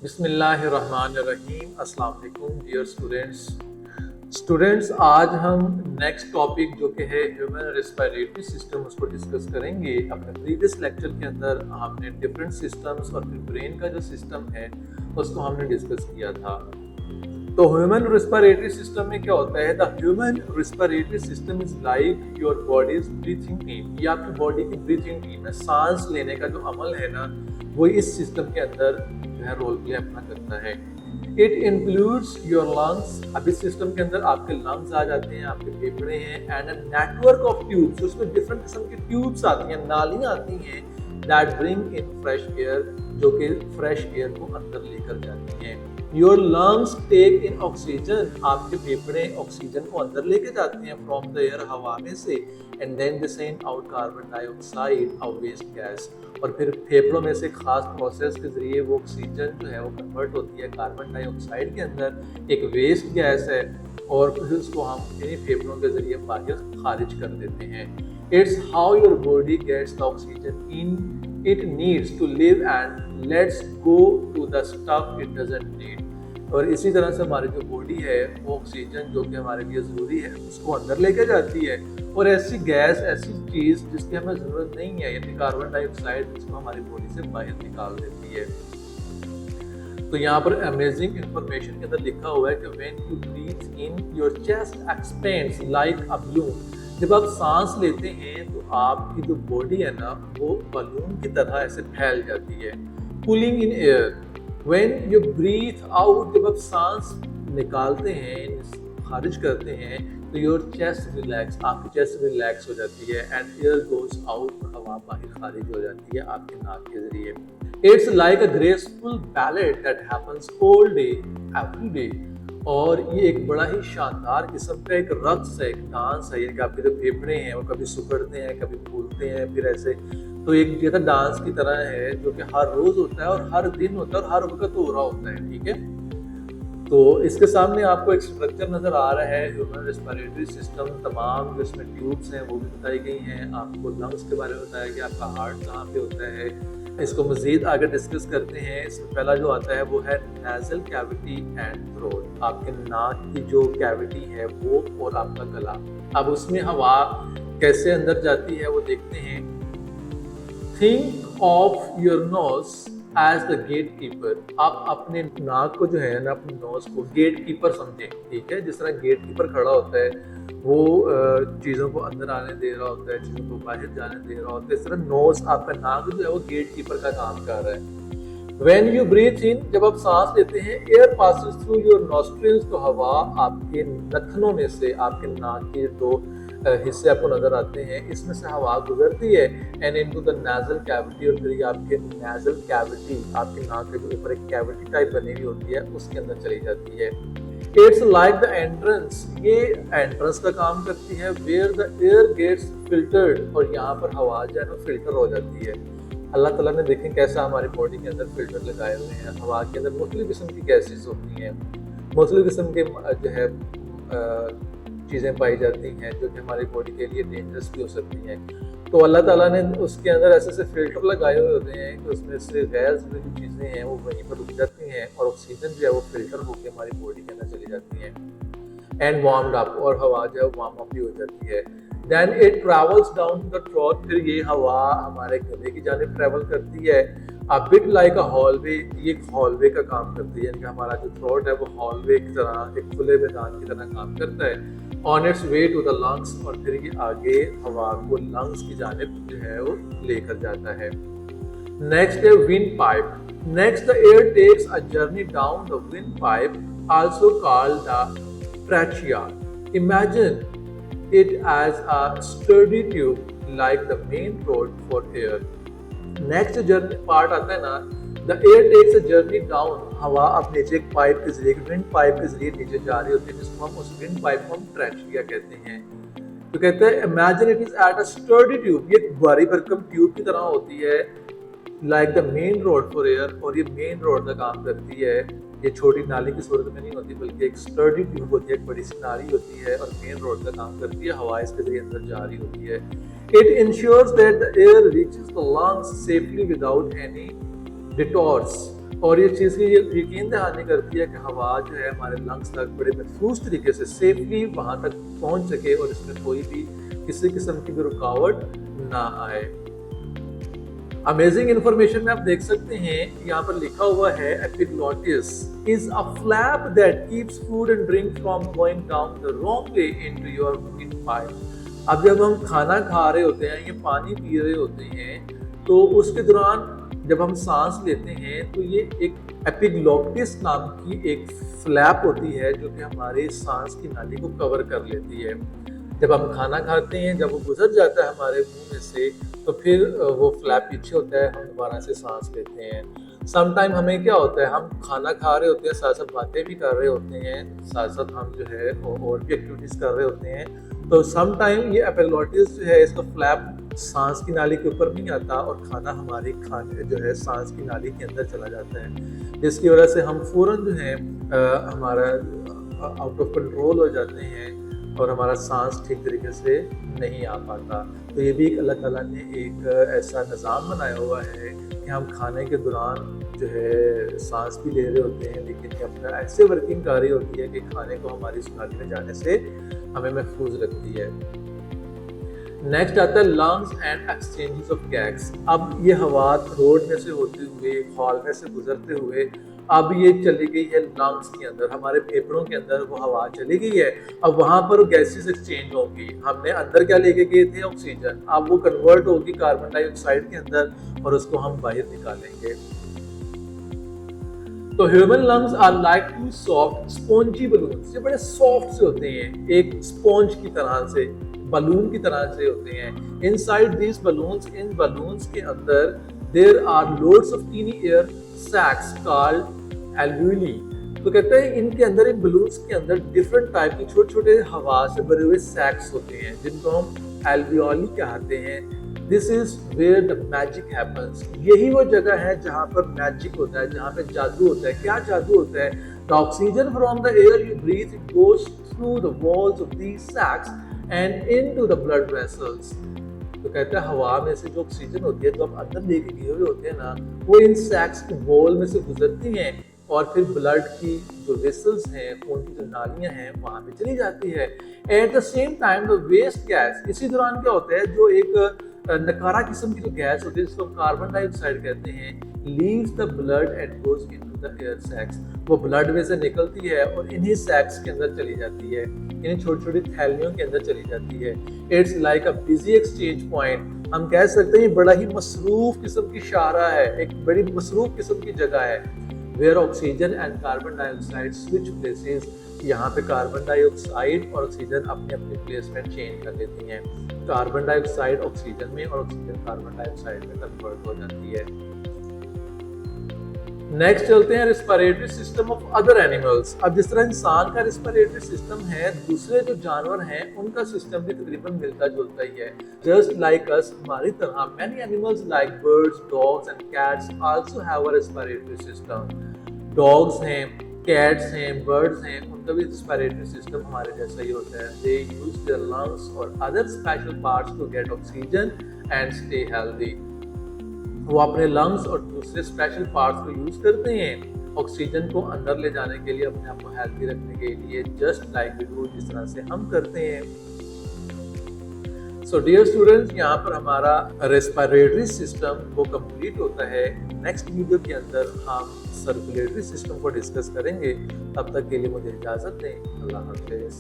बिस्मिल्लाहिर्रहमानिर्रहीम। अस्सलाम वालेकुम डियर स्टूडेंट्स, आज हम नेक्स्ट टॉपिक जो कि है ह्यूमन रेस्पिरेटरी सिस्टम उसको डिस्कस करेंगे। अपने प्रीवियस लेक्चर के अंदर हमने डिफरेंट सिस्टम्स और फिर ब्रेन का जो सिस्टम है उसको हमने डिस्कस किया था। तो ह्यूमन रेस्पिरेटरी सिस्टम में क्या होता है? The human respiratory system is like your bodies breathing team. ये आपकी बॉडी की ब्रीथिंग टीम है। सांस लेने का जो अमल है ना, वो इस सिस्टम के अंदर जो है रोल प्ले अपना करता है। It includes your lungs. अब इस सिस्टम के अंदर आपके लंग्स आ जाते हैं, आपके फेफड़े हैं, and a network of tubes. उसमें डिफरेंट किस्म की ट्यूब्स आती हैं, नालियां आती हैं, that bring in fresh air, जो कि फ्रेश एयर को अंदर लेकर जाती हैं। Your lungs take in oxygen. आपके फेफड़े ऑक्सीजन को अंदर लेके जाते हैं फ्रॉम द एयर, हवा में से, and then they send out carbon dioxide, a waste gas. और फिर फेफड़ों में से खास प्रोसेस के जरिए वो ऑक्सीजन जो है वो कन्वर्ट होती है कार्बन डाइऑक्साइड के अंदर, एक वेस्ट गैस है, और फिर उसको हम इन्हीं फेफड़ों के जरिए बाहर खारिज कर देते हैं। It's how your body gets the oxygen in it needs to live and lets go to the stuff it doesn't need। और इसी तरह से हमारी जो बॉडी है वो ऑक्सीजन जो कि हमारे लिए ज़रूरी है उसको अंदर लेके जाती है, और ऐसी गैस, ऐसी चीज़ जिसकी हमें ज़रूरत नहीं है, यानी कार्बन डाइऑक्साइड, उसको हमारी बॉडी से बाहर निकाल देती है। तो यहाँ पर अमेजिंग इंफॉर्मेशन के अंदर लिखा हुआ है कि when you breathe in your chest expands like a balloon. जब आप सांस लेते हैं तो आपकी जो बॉडी है ना वो बलून की तरह ऐसे फैल जाती है। Pulling in air. When you breathe out, जब आप सांस निकालते हैं, खारिज करते हैं, तो योर चेस्ट रिलैक्स, आपकी चेस्ट रिलैक्स हो जाती है, एंड एयर गोज आउट, हवा बाहर खारिज हो जाती है आपके नाक के जरिए। It's like a graceful ballot that happens all day every day. और ये एक बड़ा ही शानदार किस्म का एक रक्स है, एक डांस है। यानी कि आपके जो फेफड़े हैं वो कभी सुकड़ते हैं, कभी फूलते हैं, फिर ऐसे, तो एक जैसा डांस की तरह है जो कि हर रोज होता है और हर दिन होता है और हर वक्त हो रहा होता है। ठीक है, तो इसके सामने आपको एक स्ट्रक्चर नजर आ रहा है ह्यूमन रेस्पिरेटरी सिस्टम। तमाम जो इसमें ट्यूब्स हैं वो भी बताई गई हैं। आपको लंग्स के बारे में बताया गया, आपका हार्ट कहाँ पे होता है। इसको मजीद आगे डिस्कस करते हैं। इसमें पहला जो आता है वो है नेजल कैविटी एंड थ्रोट। आपके नाक की जो कैविटी है वो और आपका गला, अब उसमें हवा कैसे अंदर जाती है वो देखते हैं। Think of your nose as the gatekeeper. आप अपने नाक को जो है ना, अपने नोज को गेट कीपर समझें। ठीक है, जिस तरह गेट कीपर खड़ा होता है वो चीज़ों को अंदर आने दे रहा होता है, चीज़ों को बाहर जाने दे रहा होता है, इस तरह नोज, आपका नाक जो है वो गेट कीपर का काम कर रहा है। When you breathe in, जब आप सांस लेते हैं, air passes through your nostrils, तो हवा आपके नथनों में से, आपके नाक के दो हिस्से आपको नजर आते हैं, इसमें से हवा गुजरती है, and into the nasal cavity, और फिर ये आपके नेजल कैविटी, आपके नाक के ऊपर एक कैविटी टाइप बनी हुई होती है, उसके अंदर चली जाती है। इट्स लाइक द एंट्रेंस, ये एंट्रेंस का काम करती है, where the air gets filtered, और यहाँ पर हवा जो है ना फिल्टर हो जाती है। अल्लाह ताला ने देखें कैसा हमारी बॉडी के अंदर फिल्टर लगाए हुए हैं। हवा के अंदर मुख्तलिफ किस्म की गैसेस होती हैं, मुख्तलिफ किस्म के जो है चीज़ें पाई जाती हैं जो कि हमारी बॉडी के लिए डेंजरस भी हो सकती हैं। तो अल्लाह ताला ने उसके अंदर ऐसे ऐसे फिल्टर लगाए हुए होते हैं कि उसमें से गैस जो चीज़ें हैं वो वहीं पर रुक जाती हैं, और ऑक्सीजन जो है वो फिल्टर होकर हमारी बॉडी के अंदर चली जाती हैं, एंड वार्म्ड अप, और हवा जो है वार्म अप भी हो जाती है। Then it travels down to the throat, फिर ये हवा हमारे गले की जानिब ट्रैवल करती है। A bit like a hallway, ये एक हॉलवे का काम करती है, यानी कि हमारा जो थ्रोट है वो हॉलवे की तरह, एक खुले मैदान की तरह काम करता है। On its way to the lungs, और फिर ये आगे हवा को लंग्स की जानिब जो है वो लेकर जाता है। नेक्स्ट है windpipe. Next the air takes a journey down the windpipe, also called the trachea. Imagine it as a sturdy tube like the main road for air। next journey part आता है ना, the air takes a journey down, हवा अब नीचे एक pipe के जरिए, wind pipe के जरिए नीचे जा रही होती है, जिसको हम उस विंड पाइप को हम ट्रैचिया कहते हैं। तो कहते हैं imagine it is at a sturdy tube, ये भारी भरकम ट्यूब की तरह होती है, like the main road for air, और ये मेन रोड का काम करती है। ये छोटी नाली की सूरत में नहीं होती, बल्कि एक स्टर्डी ट्यूब होती है, एक बड़ी सी नाली होती है, और मेन रोड का काम करती है, हवा इसके जरिए अंदर जा रही होती है। It ensures that the air reaches the lungs safely without any detours, और ये चीज़ की ये यकीन दहानी करती है कि हवा जो है हमारे लंग्स तक बड़े महफूज तरीके से सेफली वहाँ तक पहुँच सके और इसमें कोई भी किसी किस्म की भी रुकावट ना आए। अमेजिंग इंफॉर्मेशन में आप देख सकते हैं यहाँ पर लिखा हुआ है epiglottis is a flap that keeps food and drink from going down the wrong way into your wind pipe. अब जब हम खाना खा रहे होते हैं या पानी पी रहे होते हैं तो उसके दौरान जब हम सांस लेते हैं तो ये एक एपिग्लॉटिस नाम की एक फ्लैप होती है जो कि हमारे सांस की नाली को कवर कर लेती है। जब हम खाना खाते हैं जब वो गुजर जाता है हमारे मुंह में से तो फिर वो फ्लैप पीछे होता है, हम दोबारा से सांस लेते हैं। समटाइम हमें क्या होता है, हम खाना खा रहे होते हैं, साथ साथ बातें भी कर रहे होते हैं, साथ साथ हम जो है और भी एक्टिविटीज़ कर रहे होते हैं, तो समटाइम ये एपिग्लॉटिस जो है इसका फ्लैप सांस की नाली के ऊपर नहीं आता और खाना हमारे खाने जो है सांस की नाली के अंदर चला जाता है, जिसकी वजह से हम फ़ौरन जो है हमारा आउट ऑफ कंट्रोल हो जाते हैं और हमारा सांस ठीक तरीके से नहीं आ पाता। तो ये भी अल्लाह ताला ने एक ऐसा निज़ाम बनाया हुआ है कि हम खाने के दौरान जो है सांस भी ले रहे होते हैं, लेकिन ये अपना ऐसे वर्किंग कर रही होती है कि खाने को हमारी नाली में जाने से हमें महफूज रखती है। नेक्स्ट आता है lungs and exchanges of gas. अब ये हवा रोड में से होते हुए हॉल में से गुजरते हुए अब ये चली गई है लंग्स के अंदर, हमारे फेफड़ों के अंदर वो हवा चली गई है। अब वहाँ पर गैसेस एक्सचेंज होंगी, हमने अंदर क्या लेके गए थे ऑक्सीजन, अब वो कन्वर्ट होगी कार्बन डाइऑक्साइड के अंदर और उसको हम बाहर निकालेंगे। तो human lungs are like two soft spongy balloons, ये बड़े सॉफ्ट से होते हैं, एक स्पॉन्ज की तरह से, बलून की तरह से होते हैं। इनसाइड दिस बलून्स, इन बलून्स के अंदर there are loads of tiny air sacs called alveoli. तो कहते हैं इनके अंदर, इन बलून्स के अंदर डिफरेंट टाइप की छोटे छोटे हवा से भरे हुए सैक्स होते हैं जिनको हम एल्वियोली कहते हैं। This is where the magic happens, यही वो जगह है जहाँ पर मैजिक होता है, जहाँ पे जादू होता है। क्या जादू होता है? The oxygen from the air you breathe it goes through the walls of these sacs and into the blood vessels. तो कहते हैं हवा में से जो ऑक्सीजन होती है जो हम अंदर लेके गए हुए होते हैं ना, वो इन सैक्स के वॉल में से गुजरती हैं और फिर ब्लड की जो वेसल्स हैं, खून की जो नालियां हैं वहां पे चली जाती है। At the same time the waste gas, इसी दौरान क्या होता है, जो एक नकारा किस्म की जो गैस होती है जिसको कार्बन डाइऑक्साइड कहते हैं, leaves the blood and goes into the air sacs, वो ब्लड में से निकलती है और इन्हीं सैक्स के अंदर चली जाती है, इन छोटी छोटी थैलियों के अंदर चली जाती है। It's like a busy exchange point, हम कह सकते हैं बड़ा ही मसरूफ किस्म की शाहरा है, एक बड़ी मसरूफ किस्म की जगह है। Where oxygen and carbon dioxide switch places, यहाँ पे कार्बन डाइऑक्साइड और ऑक्सीजन अपने अपने प्लेसमेंट चेंज कर लेती हैं, कार्बन डाइऑक्साइड ऑक्सीजन में और ऑक्सीजन कार्बन डाइऑक्साइड में कन्वर्ट हो जाती है। नेक्स्ट चलते हैं respiratory system of other animals. अब जिस तरह इंसान का रिस्पिरेटरी सिस्टम है, दूसरे जो जानवर हैं उनका सिस्टम भी तकरीबन मिलता जुलता ही है। जस्ट लाइक अस, हमारी तरह many animals like birds, dogs and cats also have a respiratory system. Dogs हैं, कैट्स हैं, बर्ड्स हैं, उनका भी रिस्पिरेटरी सिस्टम हमारे जैसा ही होता है। दे यूज देयर लंग्स और other special parts to get oxygen and stay healthy. वो अपने लंग्स और दूसरे स्पेशल पार्ट्स को यूज करते हैं ऑक्सीजन को अंदर ले जाने के लिए, अपने आप को हेल्दी रखने के लिए, जस्ट लाइक वी डू, जिस तरह से हम करते हैं। सो डियर स्टूडेंट्स, यहाँ पर हमारा रेस्पिरेटरी सिस्टम वो कंप्लीट होता है। नेक्स्ट वीडियो के अंदर हम सर्कुलेटरी सिस्टम को डिस्कस करेंगे। तब तक के लिए मुझे इजाजत दें। अल्लाह हाफिज़।